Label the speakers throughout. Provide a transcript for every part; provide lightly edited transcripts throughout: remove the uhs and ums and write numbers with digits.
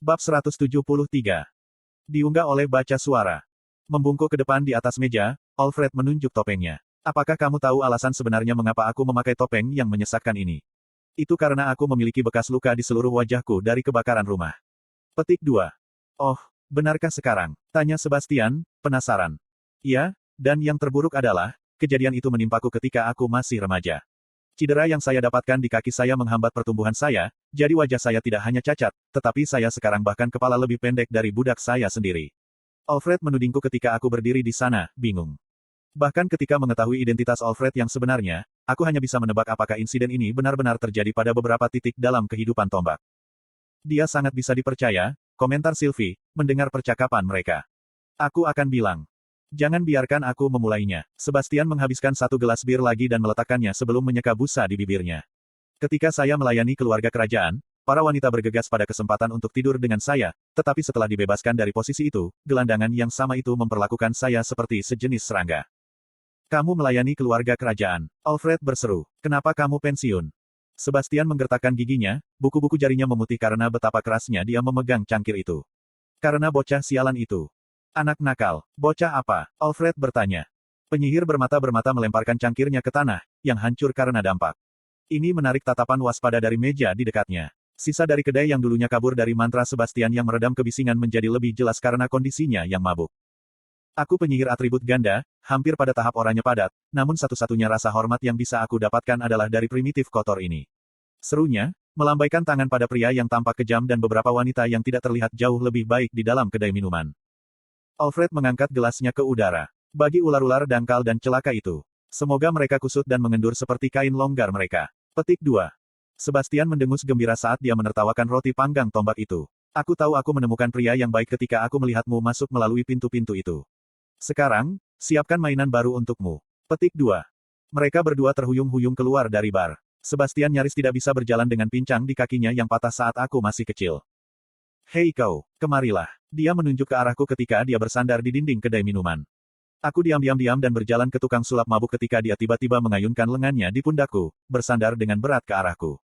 Speaker 1: Bab 173. Diunggah oleh baca suara. Membungkuk ke depan di atas meja, Alfred menunjuk topengnya. Apakah kamu tahu alasan sebenarnya mengapa aku memakai topeng yang menyesatkan ini? Itu karena aku memiliki bekas luka di seluruh wajahku dari kebakaran rumah. Petik 2. Oh, benarkah sekarang? Tanya Sebastian, penasaran. Iya, dan yang terburuk adalah, kejadian itu menimpaku ketika aku masih remaja. Cedera yang saya dapatkan di kaki saya menghambat pertumbuhan saya, jadi wajah saya tidak hanya cacat, tetapi saya sekarang bahkan kepala lebih pendek dari budak saya sendiri. Alfred menudingku ketika aku berdiri di sana, bingung. Bahkan ketika mengetahui identitas Alfred yang sebenarnya, aku hanya bisa menebak apakah insiden ini benar-benar terjadi pada beberapa titik dalam kehidupan Tombak. Dia sangat bisa dipercaya, komentar Sylvie, mendengar percakapan mereka. Aku akan bilang. Jangan biarkan aku memulainya. Sebastian menghabiskan satu gelas bir lagi dan meletakkannya sebelum menyeka busa di bibirnya. Ketika saya melayani keluarga kerajaan, para wanita bergegas pada kesempatan untuk tidur dengan saya, tetapi setelah dibebaskan dari posisi itu, gelandangan yang sama itu memperlakukan saya seperti sejenis serangga. Kamu melayani keluarga kerajaan. Alfred berseru. Kenapa kamu pensiun? Sebastian menggertakkan giginya, buku-buku jarinya memutih karena betapa kerasnya dia memegang cangkir itu. Karena bocah sialan itu. Anak nakal. Bocah apa? Alfred bertanya. Penyihir bermata-bermata melemparkan cangkirnya ke tanah, yang hancur karena dampak. Ini menarik tatapan waspada dari meja di dekatnya. Sisa dari kedai yang dulunya kabur dari mantra Sebastian yang meredam kebisingan menjadi lebih jelas karena kondisinya yang mabuk. Aku penyihir atribut ganda, hampir pada tahap oranye padat, namun satu-satunya rasa hormat yang bisa aku dapatkan adalah dari primitif kotor ini. Serunya, melambaikan tangan pada pria yang tampak kejam dan beberapa wanita yang tidak terlihat jauh lebih baik di dalam kedai minuman. Alfred mengangkat gelasnya ke udara. Bagi ular-ular dangkal dan celaka itu. Semoga mereka kusut dan mengendur seperti kain longgar mereka. Petik 2. Sebastian mendengus gembira saat dia menertawakan roti panggang Tombak itu. Aku tahu aku menemukan pria yang baik ketika aku melihatmu masuk melalui pintu-pintu itu. Sekarang, siapkan mainan baru untukmu. Petik 2. Mereka berdua terhuyung-huyung keluar dari bar. Sebastian nyaris tidak bisa berjalan dengan pincang di kakinya yang patah saat aku masih kecil. Hei kau, kemarilah. Dia menunjuk ke arahku ketika dia bersandar di dinding kedai minuman. Aku diam-diam dan berjalan ke tukang sulap mabuk ketika dia tiba-tiba mengayunkan lengannya di pundakku, bersandar dengan berat ke arahku.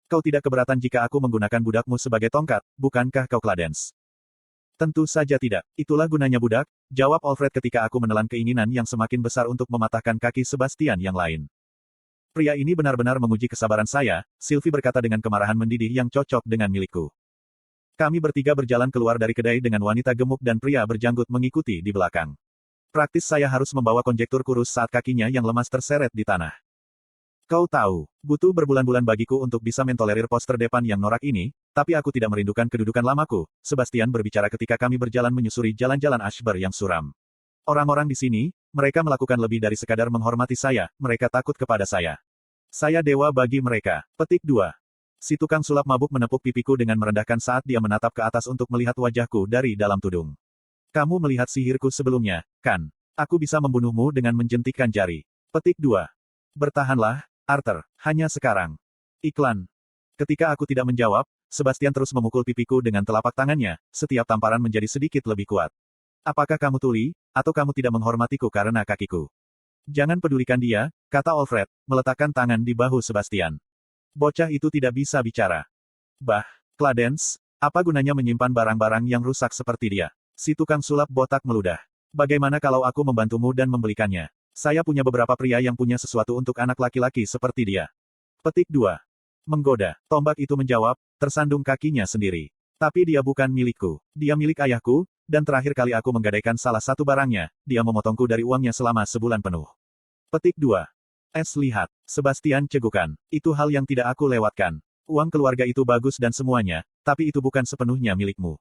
Speaker 1: Kau tidak keberatan jika aku menggunakan budakmu sebagai tongkat, bukankah kau Clarence? Tentu saja tidak. Itulah gunanya budak, jawab Alfred ketika aku menelan keinginan yang semakin besar untuk mematahkan kaki Sebastian yang lain. Pria ini benar-benar menguji kesabaran saya, Sylvie berkata dengan kemarahan mendidih yang cocok dengan milikku. Kami bertiga berjalan keluar dari kedai dengan wanita gemuk dan pria berjanggut mengikuti di belakang. Praktis saya harus membawa konjektur kurus saat kakinya yang lemas terseret di tanah. Kau tahu, butuh berbulan-bulan bagiku untuk bisa mentolerir poster depan yang norak ini, tapi aku tidak merindukan kedudukan lamaku, Sebastian berbicara ketika kami berjalan menyusuri jalan-jalan Ashbury yang suram. Orang-orang di sini, mereka melakukan lebih dari sekadar menghormati saya, mereka takut kepada saya. Saya dewa bagi mereka. Petik 2. Si tukang sulap mabuk menepuk pipiku dengan merendahkan saat dia menatap ke atas untuk melihat wajahku dari dalam tudung. Kamu melihat sihirku sebelumnya, kan? Aku bisa membunuhmu dengan menjentikkan jari. Petik 2. Bertahanlah, Arthur, hanya sekarang. Iklan. Ketika aku tidak menjawab, Sebastian terus memukul pipiku dengan telapak tangannya, setiap tamparan menjadi sedikit lebih kuat. Apakah kamu tuli, atau kamu tidak menghormatiku karena kakiku? Jangan pedulikan dia, kata Alfred, meletakkan tangan di bahu Sebastian. Bocah itu tidak bisa bicara. Bah, Clarence, apa gunanya menyimpan barang-barang yang rusak seperti dia? Si tukang sulap botak meludah. Bagaimana kalau aku membantumu dan membelikannya? Saya punya beberapa pria yang punya sesuatu untuk anak laki-laki seperti dia. Petik 2. Menggoda. Tombak itu menjawab, tersandung kakinya sendiri. Tapi dia bukan milikku. Dia milik ayahku, dan terakhir kali aku menggadaikan salah satu barangnya, dia memotongku dari uangnya selama sebulan penuh. Petik 2. Lihat. Sebastian cegukan. Itu hal yang tidak aku lewatkan. Uang keluarga itu bagus dan semuanya, tapi itu bukan sepenuhnya milikmu.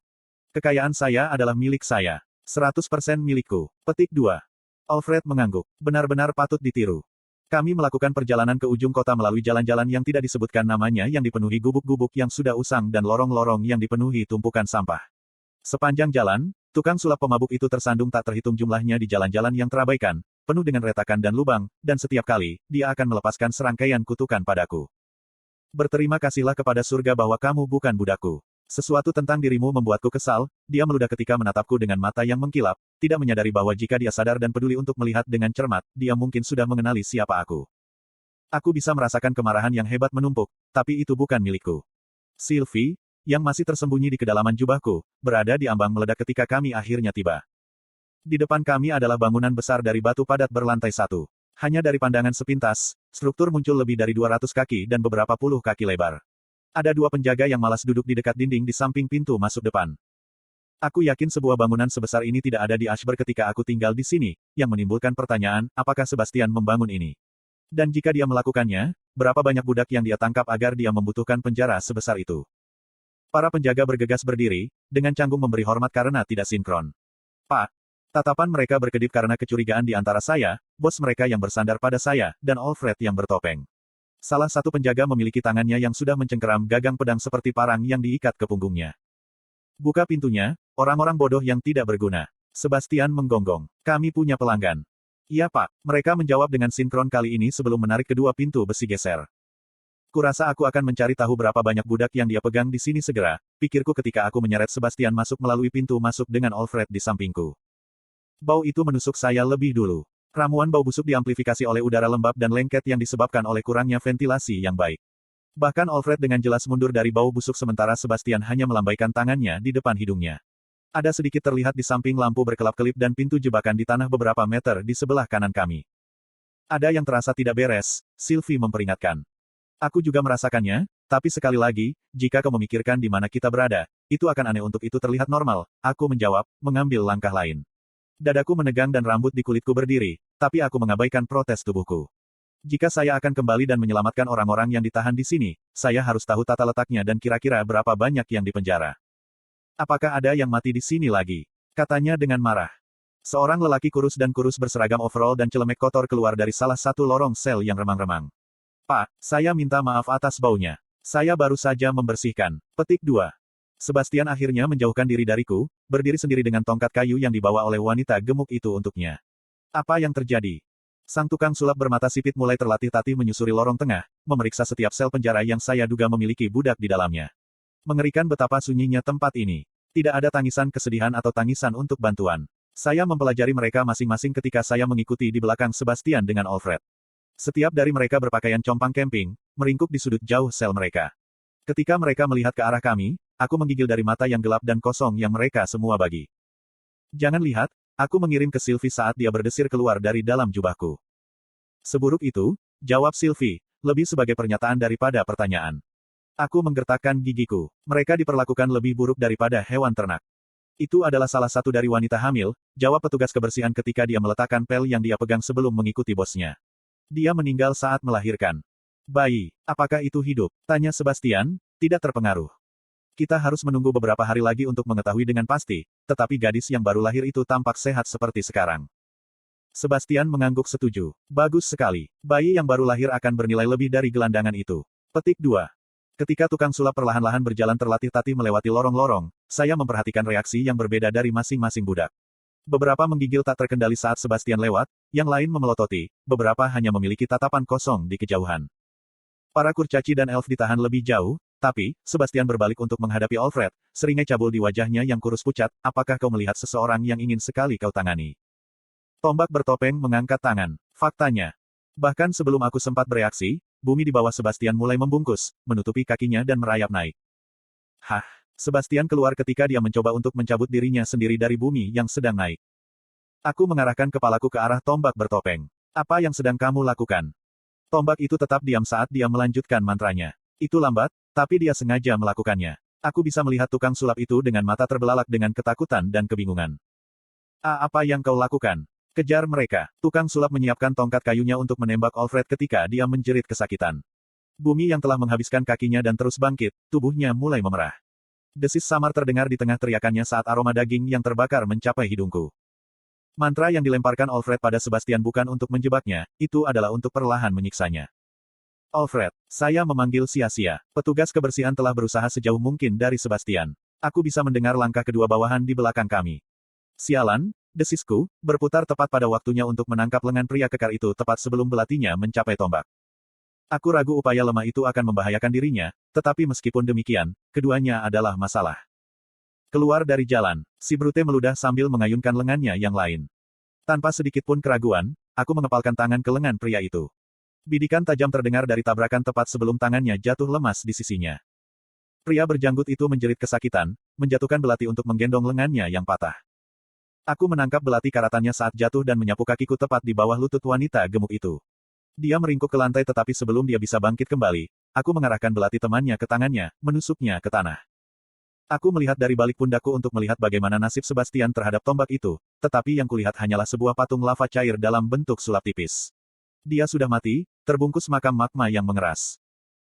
Speaker 1: Kekayaan saya adalah milik saya. 100% milikku. Petik 2. Alfred mengangguk. Benar-benar patut ditiru. Kami melakukan perjalanan ke ujung kota melalui jalan-jalan yang tidak disebutkan namanya yang dipenuhi gubuk-gubuk yang sudah usang dan lorong-lorong yang dipenuhi tumpukan sampah. Sepanjang jalan, tukang sulap pemabuk itu tersandung tak terhitung jumlahnya di jalan-jalan yang terabaikan, penuh dengan retakan dan lubang, dan setiap kali, dia akan melepaskan serangkaian kutukan padaku. Berterima kasihlah kepada surga bahwa kamu bukan budakku. Sesuatu tentang dirimu membuatku kesal, dia meludah ketika menatapku dengan mata yang mengkilap, tidak menyadari bahwa jika dia sadar dan peduli untuk melihat dengan cermat, dia mungkin sudah mengenali siapa aku. Aku bisa merasakan kemarahan yang hebat menumpuk, tapi itu bukan milikku. Sylvie, yang masih tersembunyi di kedalaman jubahku, berada di ambang meledak ketika kami akhirnya tiba. Di depan kami adalah bangunan besar dari batu padat berlantai 1. Hanya dari pandangan sepintas, struktur muncul lebih dari 200 kaki dan beberapa puluh kaki lebar. Ada 2 penjaga yang malas duduk di dekat dinding di samping pintu masuk depan. Aku yakin sebuah bangunan sebesar ini tidak ada di Ashburn ketika aku tinggal di sini, yang menimbulkan pertanyaan, apakah Sebastian membangun ini? Dan jika dia melakukannya, berapa banyak budak yang dia tangkap agar dia membutuhkan penjara sebesar itu? Para penjaga bergegas berdiri, dengan canggung memberi hormat karena tidak sinkron. Pak. Tatapan mereka berkedip karena kecurigaan di antara saya, bos mereka yang bersandar pada saya, dan Alfred yang bertopeng. Salah satu penjaga memiliki tangannya yang sudah mencengkeram gagang pedang seperti parang yang diikat ke punggungnya. Buka pintunya, orang-orang bodoh yang tidak berguna. Sebastian menggonggong. Kami punya pelanggan. Iya Pak, mereka menjawab dengan sinkron kali ini sebelum menarik kedua pintu besi geser. Kurasa aku akan mencari tahu berapa banyak budak yang dia pegang di sini segera, pikirku ketika aku menyeret Sebastian masuk melalui pintu masuk dengan Alfred di sampingku. Bau itu menusuk saya lebih dulu. Ramuan bau busuk diamplifikasi oleh udara lembab dan lengket yang disebabkan oleh kurangnya ventilasi yang baik. Bahkan Alfred dengan jelas mundur dari bau busuk sementara Sebastian hanya melambaikan tangannya di depan hidungnya. Ada sedikit terlihat di samping lampu berkelap-kelip dan pintu jebakan di tanah beberapa meter di sebelah kanan kami. Ada yang terasa tidak beres, Sylvie memperingatkan. Aku juga merasakannya, tapi sekali lagi, jika kau memikirkan di mana kita berada, itu akan aneh untuk itu terlihat normal, aku menjawab, mengambil langkah lain. Dadaku menegang dan rambut di kulitku berdiri, tapi aku mengabaikan protes tubuhku. Jika saya akan kembali dan menyelamatkan orang-orang yang ditahan di sini, saya harus tahu tata letaknya dan kira-kira berapa banyak yang dipenjara. Apakah ada yang mati di sini lagi? Katanya dengan marah. Seorang lelaki kurus berseragam overall dan celemek kotor keluar dari salah satu lorong sel yang remang-remang. Pak, saya minta maaf atas baunya. Saya baru saja membersihkan. Petik 2. Sebastian akhirnya menjauhkan diri dariku, berdiri sendiri dengan tongkat kayu yang dibawa oleh wanita gemuk itu untuknya. Apa yang terjadi? Sang tukang sulap bermata sipit mulai terlatih-tatih menyusuri lorong tengah, memeriksa setiap sel penjara yang saya duga memiliki budak di dalamnya. Mengerikan betapa sunyinya tempat ini. Tidak ada tangisan kesedihan atau tangisan untuk bantuan. Saya mempelajari mereka masing-masing ketika saya mengikuti di belakang Sebastian dengan Alfred. Setiap dari mereka berpakaian compang camping, meringkuk di sudut jauh sel mereka. Ketika mereka melihat ke arah kami, aku menggigil dari mata yang gelap dan kosong yang mereka semua bagi. Jangan lihat, aku mengirim ke Sylvie saat dia berdesir keluar dari dalam jubahku. Seburuk itu, jawab Sylvie, lebih sebagai pernyataan daripada pertanyaan. Aku menggertakkan gigiku. Mereka diperlakukan lebih buruk daripada hewan ternak. Itu adalah salah satu dari wanita hamil, jawab petugas kebersihan ketika dia meletakkan pel yang dia pegang sebelum mengikuti bosnya. Dia meninggal saat melahirkan. Bayi, apakah itu hidup? Tanya Sebastian, tidak terpengaruh. Kita harus menunggu beberapa hari lagi untuk mengetahui dengan pasti, tetapi gadis yang baru lahir itu tampak sehat seperti sekarang. Sebastian mengangguk setuju. Bagus sekali. Bayi yang baru lahir akan bernilai lebih dari gelandangan itu. Petik 2. Ketika tukang sulap perlahan-lahan berjalan terlatih-tatih melewati lorong-lorong, saya memperhatikan reaksi yang berbeda dari masing-masing budak. Beberapa menggigil tak terkendali saat Sebastian lewat, yang lain memelototi, beberapa hanya memiliki tatapan kosong di kejauhan. Para kurcaci dan elf ditahan lebih jauh, tapi, Sebastian berbalik untuk menghadapi Alfred, seringai cabul di wajahnya yang kurus pucat, apakah kau melihat seseorang yang ingin sekali kau tangani? Tombak bertopeng mengangkat tangan. Faktanya. Bahkan sebelum aku sempat bereaksi, bumi di bawah Sebastian mulai membungkus, menutupi kakinya dan merayap naik. Hah! Sebastian keluar ketika dia mencoba untuk mencabut dirinya sendiri dari bumi yang sedang naik. Aku mengarahkan kepalaku ke arah tombak bertopeng. Apa yang sedang kamu lakukan? Tombak itu tetap diam saat dia melanjutkan mantranya. Itu lambat, tapi dia sengaja melakukannya. Aku bisa melihat tukang sulap itu dengan mata terbelalak dengan ketakutan dan kebingungan. Apa yang kau lakukan? Kejar mereka. Tukang sulap menyiapkan tongkat kayunya untuk menembak Alfred ketika dia menjerit kesakitan. Bumi yang telah menghabiskan kakinya dan terus bangkit, tubuhnya mulai memerah. Desis samar terdengar di tengah teriakannya saat aroma daging yang terbakar mencapai hidungku. Mantra yang dilemparkan Alfred pada Sebastian bukan untuk menjebaknya, itu adalah untuk perlahan menyiksanya. Alfred, saya memanggil sia-sia. Petugas kebersihan telah berusaha sejauh mungkin dari Sebastian. Aku bisa mendengar langkah kedua bawahan di belakang kami. Sialan, desisku, berputar tepat pada waktunya untuk menangkap lengan pria kekar itu tepat sebelum belatinya mencapai tombak. Aku ragu upaya lemah itu akan membahayakan dirinya, tetapi meskipun demikian, keduanya adalah masalah. Keluar dari jalan, si Brute meludah sambil mengayunkan lengannya yang lain. Tanpa sedikit pun keraguan, aku mengepalkan tangan ke lengan pria itu. Bidikan tajam terdengar dari tabrakan tepat sebelum tangannya jatuh lemas di sisinya. Pria berjanggut itu menjerit kesakitan, menjatuhkan belati untuk menggendong lengannya yang patah. Aku menangkap belati karatannya saat jatuh dan menyapu kakiku tepat di bawah lutut wanita gemuk itu. Dia meringkuk ke lantai tetapi sebelum dia bisa bangkit kembali, aku mengarahkan belati temannya ke tangannya, menusuknya ke tanah. Aku melihat dari balik pundakku untuk melihat bagaimana nasib Sebastian terhadap tombak itu, tetapi yang kulihat hanyalah sebuah patung lava cair dalam bentuk sulap tipis. Dia sudah mati, terbungkus makam magma yang mengeras.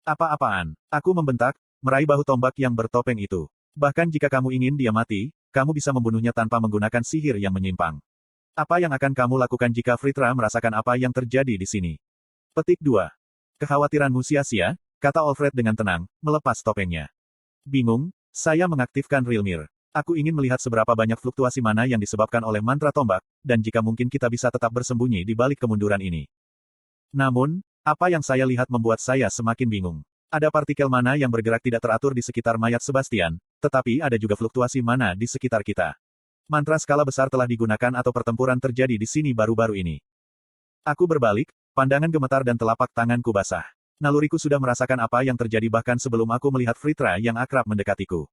Speaker 1: Apa-apaan? Aku membentak, meraih bahu tombak yang bertopeng itu. Bahkan jika kamu ingin dia mati, kamu bisa membunuhnya tanpa menggunakan sihir yang menyimpang. Apa yang akan kamu lakukan jika Fritra merasakan apa yang terjadi di sini? Petik 2. Kekhawatiranmu sia-sia, kata Alfred dengan tenang, melepas topengnya. Bingung, saya mengaktifkan Rilmir. Aku ingin melihat seberapa banyak fluktuasi mana yang disebabkan oleh mantra tombak, dan jika mungkin kita bisa tetap bersembunyi di balik kemunduran ini. Namun, apa yang saya lihat membuat saya semakin bingung. Ada partikel mana yang bergerak tidak teratur di sekitar mayat Sebastian, tetapi ada juga fluktuasi mana di sekitar kita. Mantra skala besar telah digunakan atau pertempuran terjadi di sini baru-baru ini. Aku berbalik, pandangan gemetar dan telapak tanganku basah. Naluriku sudah merasakan apa yang terjadi bahkan sebelum aku melihat Fritra yang akrab mendekatiku.